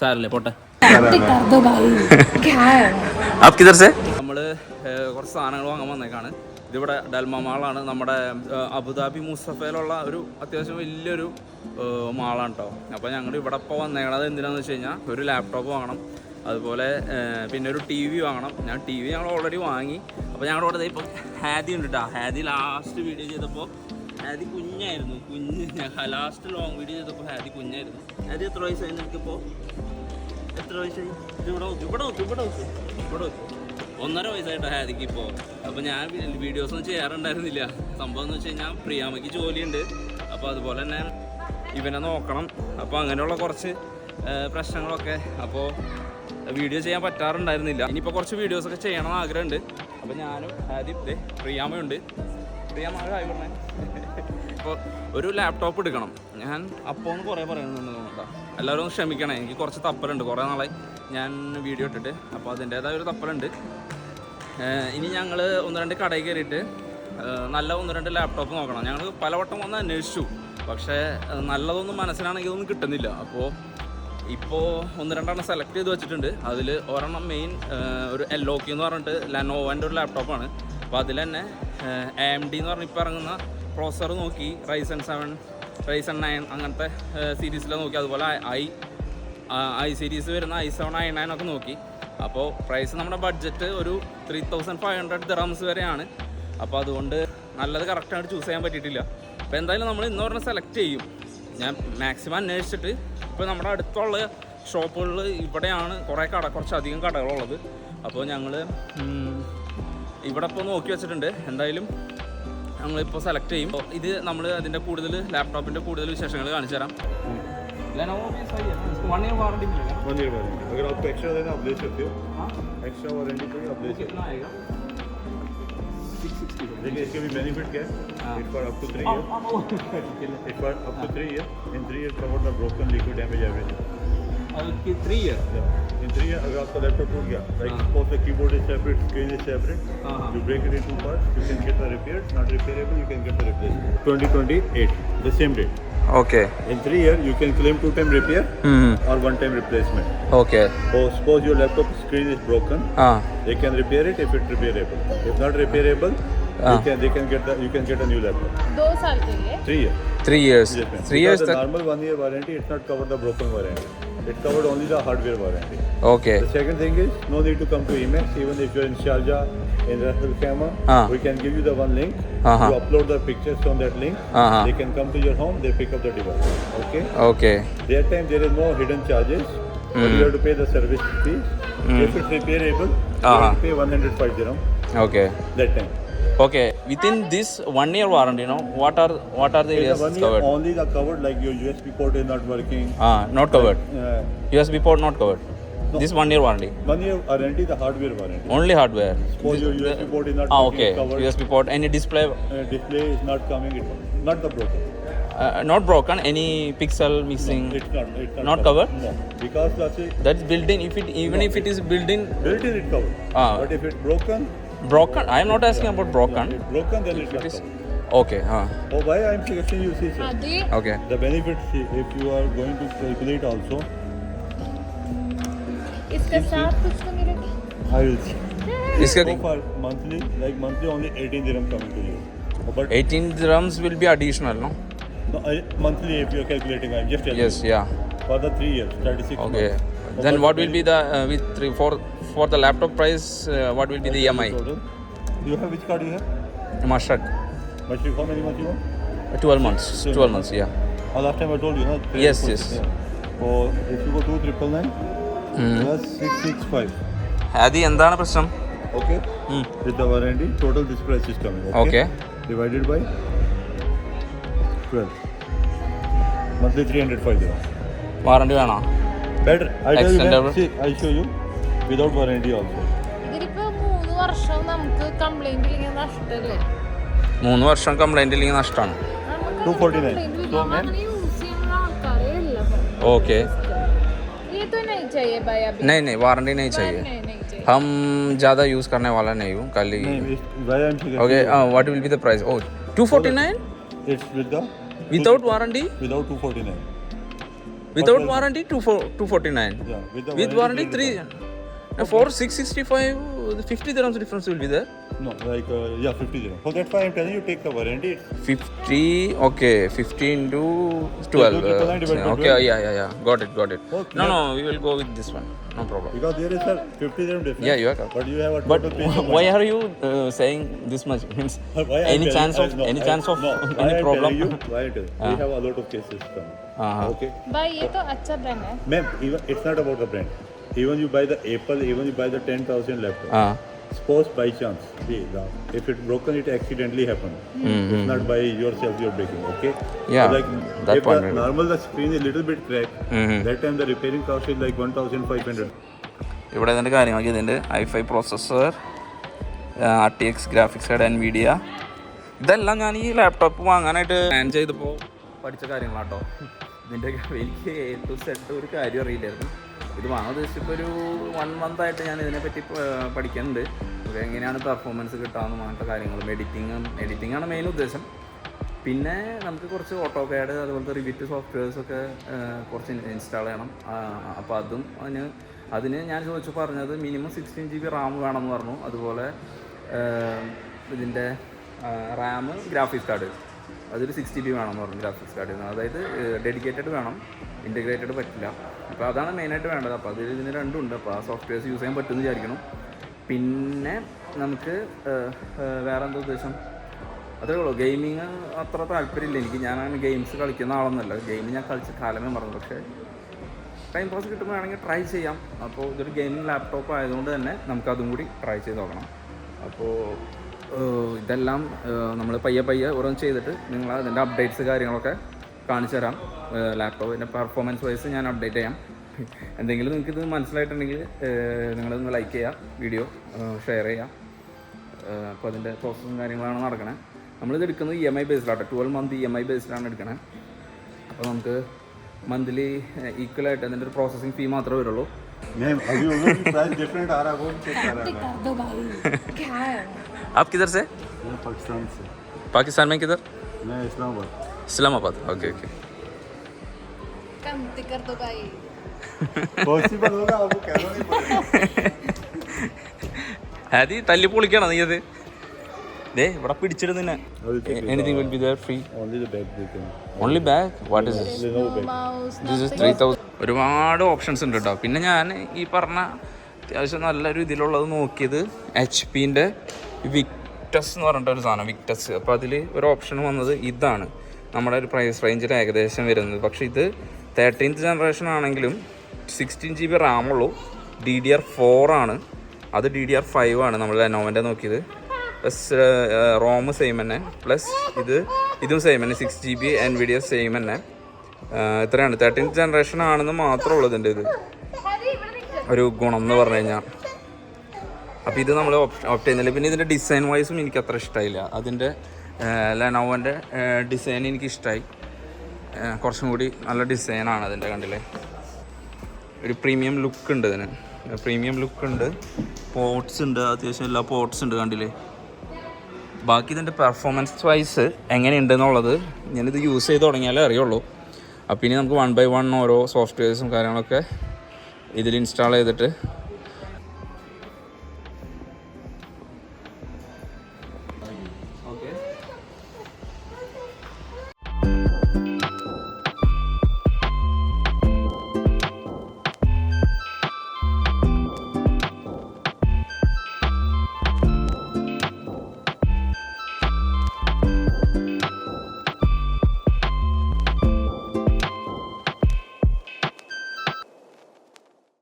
സാരല്ലേ പോട്ടെ. നമ്മൾ കുറച്ച് സാധനങ്ങൾ വാങ്ങാൻ വന്നേക്കാണ്. ഇതിവിടെ ഡൽമ മാളാണ്. നമ്മുടെ അബുദാബി മുസഫയിലുള്ള ഒരു അത്യാവശ്യം വലിയൊരു മാളാണ് കേട്ടോ. അപ്പോൾ ഞങ്ങൾ ഇവിടെ ഇപ്പോൾ വന്നേക്കണത് എന്തിനാണെന്ന് വെച്ച് കഴിഞ്ഞാൽ ഒരു ലാപ്ടോപ്പ് വാങ്ങണം, അതുപോലെ പിന്നെ ഒരു ടി വി വാങ്ങണം. ടി വി ഞങ്ങൾ ഓൾറെഡി വാങ്ങി. അപ്പോൾ ഞങ്ങളുടെ ഇവിടെ ഇപ്പോൾ ഹാദി ഉണ്ട് കേട്ടോ. ഹാദി ലാസ്റ്റ് വീഡിയോ ചെയ്തപ്പോൾ ഹാദി കുഞ്ഞായിരുന്നു. ലാസ്റ്റ് ലോങ് വീഡിയോ ചെയ്തപ്പോൾ ഹാദി കുഞ്ഞായിരുന്നു. ഹാദി എത്ര വയസ്സായി നിനക്കിപ്പോൾ? എത്ര വയസ്സായി? ഇവിടെ നോക്കി 1.5 വയസ്സായിട്ടോ ഹാദിക്ക് ഇപ്പോൾ. അപ്പോൾ ഞാൻ വീഡിയോസൊന്നും ചെയ്യാറുണ്ടായിരുന്നില്ല. സംഭവം എന്ന് വെച്ച് കഴിഞ്ഞാൽ പ്രിയാമയ്ക്ക് ജോലിയുണ്ട്, അപ്പോൾ അതുപോലെ തന്നെ ഇവനെ നോക്കണം. അപ്പോൾ അങ്ങനെയുള്ള കുറച്ച് പ്രശ്നങ്ങളൊക്കെ, അപ്പോൾ വീഡിയോ ചെയ്യാൻ പറ്റാറുണ്ടായിരുന്നില്ല. ഇനിയിപ്പോൾ കുറച്ച് വീഡിയോസൊക്കെ ചെയ്യണമെന്ന് ആഗ്രഹമുണ്ട്. അപ്പോൾ ഞാനും ഹാദിപ്പ് പ്രിയാമയുണ്ട്. പ്രിയാമ ആയി പറഞ്ഞേ. അപ്പോൾ ഒരു ലാപ്ടോപ്പ് എടുക്കണം. ഞാൻ അപ്പോൾ ഒന്ന് കുറേ പറയുന്നുണ്ട് കേട്ടോ. എല്ലാവരും ഒന്ന് ക്ഷമിക്കണേ, എനിക്ക് കുറച്ച് തപ്പലുണ്ട്. കുറേ നാളായി ഞാൻ വീഡിയോ ഇട്ടിട്ട്, അപ്പോൾ അതിൻ്റേതായ ഒരു തപ്പലുണ്ട്. ഇനി ഞങ്ങൾ 1-2 കടയിൽ കയറിയിട്ട് നല്ല 1-2 ലാപ്ടോപ്പ് നോക്കണം. ഞങ്ങൾ പലവട്ടം വന്ന് അന്വേഷിച്ചു, പക്ഷേ നല്ലതൊന്നും മനസ്സിലാണെങ്കിൽ ഒന്നും കിട്ടുന്നില്ല. അപ്പോൾ ഇപ്പോൾ 1-2 സെലക്ട് ചെയ്ത് വെച്ചിട്ടുണ്ട്. അതിൽ ഒരെണ്ണം മെയിൻ ഒരു LOK എന്ന് പറഞ്ഞിട്ട് ലെനോവോൻ്റെ ഒരു ലാപ്ടോപ്പാണ്. അപ്പോൾ അതിൽ തന്നെ AMD എന്ന് പറഞ്ഞ് ഇപ്പോൾ ഇറങ്ങുന്ന പ്രോസസ്സർ നോക്കി, Ryzen 7, Ryzen 9 അങ്ങനത്തെ സീരീസിലാണ് നോക്കി. അതുപോലെ ഐ സീരീസ് വരുന്ന i7, i9 ഒക്കെ നോക്കി. അപ്പോൾ പ്രൈസ് നമ്മുടെ ബഡ്ജറ്റ് ഒരു 3500 ദിറംസ് വരെയാണ്. അപ്പോൾ അതുകൊണ്ട് നല്ലത് കറക്റ്റായിട്ട് ചൂസ് ചെയ്യാൻ പറ്റിയിട്ടില്ല. അപ്പോൾ എന്തായാലും നമ്മൾ ഇന്ന് സെലക്ട് ചെയ്യും. ഞാൻ മാക്സിമം അന്വേഷിച്ചിട്ട് ഇപ്പോൾ നമ്മുടെ അടുത്തുള്ള ഷോപ്പുകളിൽ ഇവിടെയാണ് കുറച്ചധികം കടകളുള്ളത്. അപ്പോൾ ഞങ്ങൾ ഇവിടെ ഇപ്പോൾ നോക്കി വെച്ചിട്ടുണ്ട്. എന്തായാലും നമ്മളിപ്പോൾ സെലക്ട് ചെയ്യും. ഇത് നമ്മൾ അതിൻ്റെ ലാപ്ടോപ്പിൻ്റെ കൂടുതൽ വിശേഷങ്ങൾ കാണിച്ചു തരാം. Lenovo भी सही है, इसको 1 ईयर वारंटी मिलेगा। 1 ईयर वारंटी, अगर आपको एक्स्ट्रा देना आप ले सकते हो। हाँ, एक्स्ट्रा वारंटी चाहिए आप ले सकते हो। कितना आएगा? 660। देखिए इसके भी बेनिफिट क्या है, it for up to 3 year, it for up to 3 year, in 3 year cover the broken liquid damage everything. और 3 ईयर, इन 3 ईयर अगर आपका लैपटॉप टूट गया, like suppose the keyboard is separate, screen is separate, you break it into parts, you can get the repaired, not repairable, you can get the replacement. 2028, the same date. Okay. In 3 years, you can claim 2-time repair or 1-time replacement. Okay. So suppose your laptop screen is broken, they can repair it if it's repairable. If not repairable, you can get a new laptop. 2 साल के लिए? 3 years. 3 years. Yes, ma'am. 3 years. The normal 1 year warranty, it's not covered the broken warranty. It covered only the hardware warranty. Okay. The second thing is no need to come to Emacs. Even if you're in Sharjah, in Ras Al Khaimah, we can give you the one link. You upload the pictures on that link. They can come to your home. They pick up the device. Okay. Okay. That time there is no hidden charges. But you have to pay the service fee. If it's repairable, you have to pay 105 dirham. Okay. That time. Okay. Within this 1 year warranty, what are the areas covered? Only the covered, like your USB port is not working. Not covered. USB port not covered. No. This 1 year warranty. 1 year warranty, the hardware warranty. Only hardware. Suppose your USB port is not working. Okay. Covered. USB port. Any display? Display is not coming. Not the broken. Not broken. Any pixel missing? No, it's not. Not covered? No, because That's built in. Even if it is built in. Built in, it's covered. But if it's broken. Broken. I am not asking about broken. If it's broken, then it's not covered. Okay. Oh, why I am suggesting you see, sir. Okay. The benefits, if you are going to calculate also. इसके साथ कुछ तो मिलेगा? I will see. इसका So for monthly only 18 dirham coming to you. But 18 dirhams will be additional, no? no, monthly if you are calculating, I am just telling Yes. you. Yeah. For the 3 years, 36 Okay. months. Then what will be the for the laptop price? What will be the EMI? Total. You have which card you have? Mashrak. But how many months you want? 12 months. 12 months. Yeah. Last time I told you, no? Yes. Yes. Yeah. So if you go 2,999 plus 665. Adi, എന്താണ് പ്രശ്നം? Okay. With the warranty, total this price is coming. Okay. Divided by 12. Monthly 305 dirham. Warranty വേണോ? Better. I tell you, Extendable. man, see, I'll show you without warranty also. ഇതിലിപ്പോ 3 വർഷം നമുക്ക് complaint ഇല്ലെങ്കിൽ നഷ്ടല്ലേ? 3 വർഷം complaint ഇല്ലെങ്കിൽ നഷ്ടമാണ്. 249. So man, യൂസ് ചെയ്യുന്ന ആൾക്കാരെ അല്ല. Okay. ये तो नहीं चाहिए भाई अभी. नहीं वारंटी नहीं चाहिए. नहीं चाहिए. हम ज़्यादा यूज़ करने वाला नहीं हूँ कल ही. why I'm suggesting Okay. What will be the price? Oh, 249 it's with the without warranty. without 249. Without warranty, 249. Yeah, With warranty, 3. For 665, 50 dirhams difference will be there. No, like, 50 dirhams. So that's why I'm telling you, take the warranty. 50, okay, 50 into 12. 2,900 divided by Okay, 12. yeah. Got it. Okay. No, we will go with this one. No problem. Because there is a 50 dirham difference. Yeah, you are correct. But you have a But total pay. why are you saying this much? Means any chance of any problem? Why I tell you? We have a lot of cases come. Okay. भाई ये तो अच्छा brand है. Ma'am, even it's not about the brand. Even you buy the Apple, even you buy the 10,000 laptop. Suppose by chance, if it's broken, it accidentally happened. It's not by yourself you're breaking, okay? Yeah, So like that if point the maybe. normal the screen is little bit cracked, that time the repairing cost is like 1,500. ഇവിടെ ഇതിൻ്റെ കാര്യങ്ങളൊക്കെ ഇതിൻ്റെ i5 processor, RTX graphics card, NVIDIA, ഇതെല്ലാം ഞാൻ ഈ laptop വാങ്ങാനായിട്ട് plan ചെയ്തപ്പോൾ പഠിച്ച കാര്യങ്ങളാട്ടോ. ഇതിൻ്റെ എനിക്ക് A to Z ഒരു കാര്യം അറിയില്ലായിരുന്നു. ഇത് വാങ്ങാൻ ഉദ്ദേശിച്ചപ്പോൾ ഒരു 1 month ആയിട്ട് ഞാൻ ഇതിനെപ്പറ്റി പഠിക്കുന്നുണ്ട്. എങ്ങനെയാണ് പെർഫോമൻസ് കിട്ടാമെന്ന് അങ്ങനത്തെ കാര്യങ്ങളും എഡിറ്റിങ്ങാണ് മെയിൻ ഉദ്ദേശം. പിന്നെ നമുക്ക് കുറച്ച് ഓട്ടോകാഡ് അതുപോലത്തെ റിവിറ്റ് സോഫ്റ്റ്വെയർസൊക്കെ കുറച്ച് ഇൻസ്റ്റാൾ ചെയ്യണം. അപ്പോൾ അതിന് ഞാൻ പറഞ്ഞത് മിനിമം 16 GB റാം വേണമെന്ന് പറഞ്ഞു. അതുപോലെ ഇതിൻ്റെ റാം ഗ്രാഫിക്സ് കാർഡ് അതൊരു 6 GB വേണമെന്ന് പറഞ്ഞു. ഗ്രാഫിക്സ് കാർഡ് അതായത് ഡെഡിക്കേറ്റഡ് വേണം, ഇൻറ്റഗ്രേറ്റഡ് പറ്റില്ല. അപ്പോൾ അതാണ് മെയിനായിട്ട് വേണ്ടത്. അപ്പോൾ ഇതിന് രണ്ടുമുണ്ട്. അപ്പോൾ ആ സോഫ്റ്റ്വെയർസ് യൂസ് ചെയ്യാൻ പറ്റുമെന്ന് വിചാരിക്കണം. പിന്നെ നമുക്ക് വേറെ എന്താ ഉദ്ദേശം, അതേ ഉള്ളൂ. ഗെയിമിങ് അത്ര താല്പര്യമില്ല എനിക്ക്. ഞാനങ്ങനെ ഗെയിംസ് കളിക്കുന്ന ആളൊന്നുമല്ല. ഗെയിം ഞാൻ കളിച്ച കാലമേ മറന്നു. പക്ഷേ ടൈം പാസ് കിട്ടുമ്പോൾ വേണമെങ്കിൽ ട്രൈ ചെയ്യാം. അപ്പോൾ ഇതൊരു ഗെയിമിംഗ് ലാപ്ടോപ്പ് ആയതുകൊണ്ട് തന്നെ നമുക്കതും കൂടി ട്രൈ ചെയ്ത് നോക്കണം. അപ്പോൾ ഇതെല്ലാം നമ്മൾ പയ്യെ ഓരോന്ന് ചെയ്തിട്ട് നിങ്ങൾ അതിൻ്റെ അപ്ഡേറ്റ്സ് കാര്യങ്ങളൊക്കെ കാണിച്ചു തരാം. ലാപ്ടോപ്പിൻ്റെ പെർഫോമൻസ് വൈസ് ഞാൻ അപ്ഡേറ്റ് ചെയ്യാം. എന്തെങ്കിലും നിങ്ങൾക്കിത് മനസ്സിലായിട്ടുണ്ടെങ്കിൽ നിങ്ങളൊന്ന് ലൈക്ക് ചെയ്യുക, വീഡിയോ ഷെയർ ചെയ്യുക. അപ്പോൾ അതിൻ്റെ പ്രോസസ്സും കാര്യങ്ങളാണ് നടക്കണേ. നമ്മളിത് എടുക്കുന്നത് EMI ബേസിലാട്ടോ. 12 month EMI ബേസിലാണ് എടുക്കണേ. അപ്പോൾ നമുക്ക് मंथली इक्वल आइट അതിന്റെ ഒരു പ്രോസസിംഗ് ഫീ മാത്രമേ വരുള്ളൂ. मैम अभी उधर की प्राइस डिफरेंट आ रहा है, वो चेक कर रहा है. कर दो भाई. क्या है? आप किधर से? मैं पाकिस्तान से. पाकिस्तान में किधर? मैं इस्लामाबाद. ओके. कम कर दो भाई. पॉसिबल होगा आपको कहना नहीं पड़ेगा. ആദി തല്ലി പൊളിക്കണം നീ അത്. ദേ ഇവിടെ പിടിച്ചിട്ട് നിന്നെ. Anything will be there free. Only the bag they can. Only bag? What is this? Mouse. This is 3,000. ഒരുപാട് ഓപ്ഷൻസ് ഉണ്ട് കേട്ടോ. പിന്നെ ഞാൻ ഈ പറഞ്ഞ അത്യാവശ്യം നല്ലൊരു ഇതിലുള്ളത് നോക്കിയത് HP-ൻ്റെ വിക്ടസ് എന്ന് പറഞ്ഞിട്ടൊരു സാധനം, വിക്ടസ്. അപ്പോൾ അതിൽ ഒരു ഓപ്ഷൻ വന്നത് ഇതാണ്. നമ്മുടെ ഒരു പ്രൈസ് റേഞ്ചിൽ ഏകദേശം വരുന്നത്. പക്ഷേ ഇത് 13th ജനറേഷൻ ആണെങ്കിലും 16 GB റാമുള്ളൂ. DDR4 ആണ്, അത് DDR5 ആണ് നമ്മൾ ലെനോവോൻ്റെ നോക്കിയത്. പ്ലസ് റോം സെയിം തന്നെ, പ്ലസ് ഇതും സെയിം തന്നെ, 6 GB NVIDIA സെയിം തന്നെ. ഇത്രയാണ്. 13th ജനറേഷൻ ആണെന്ന് മാത്രമേ ഉള്ളൂ ഇതിൻ്റെ ഇത് ഒരു ഗുണം എന്ന് പറഞ്ഞു കഴിഞ്ഞാൽ. അപ്പോൾ ഇത് നമ്മൾ ഓപ്റ്റ് ചെയ്യുന്നില്ല. പിന്നെ ഇതിൻ്റെ ഡിസൈൻ വൈസും എനിക്ക് അത്ര ഇഷ്ടമായില്ല. അതിൻ്റെ ലെനോവോൻ്റെ ഡിസൈൻ എനിക്ക് ഇഷ്ടമായി. കുറച്ചും കൂടി നല്ല ഡിസൈനാണ് അതിൻ്റെ. കണ്ടില്ലേ, ഒരു പ്രീമിയം ലുക്ക് ഉണ്ട് ഇതിന്. പോർട്സ് ഉണ്ട്, അത്യാവശ്യം എല്ലാ പോർട്സ് ഉണ്ട്. കണ്ടില്ലേ. ബാക്കി ഇതിൻ്റെ പെർഫോമൻസ് വൈസ് എങ്ങനെയുണ്ടെന്നുള്ളത് ഞാനിത് യൂസ് ചെയ്ത് തുടങ്ങിയാലേ അറിയുള്ളൂ. അപ്പോൾ ഇനി നമുക്ക് 1 by 1 ഓരോ സോഫ്റ്റ്വെയർസും കാര്യങ്ങളൊക്കെ ഇതിൽ ഇൻസ്റ്റാൾ ചെയ്തിട്ട്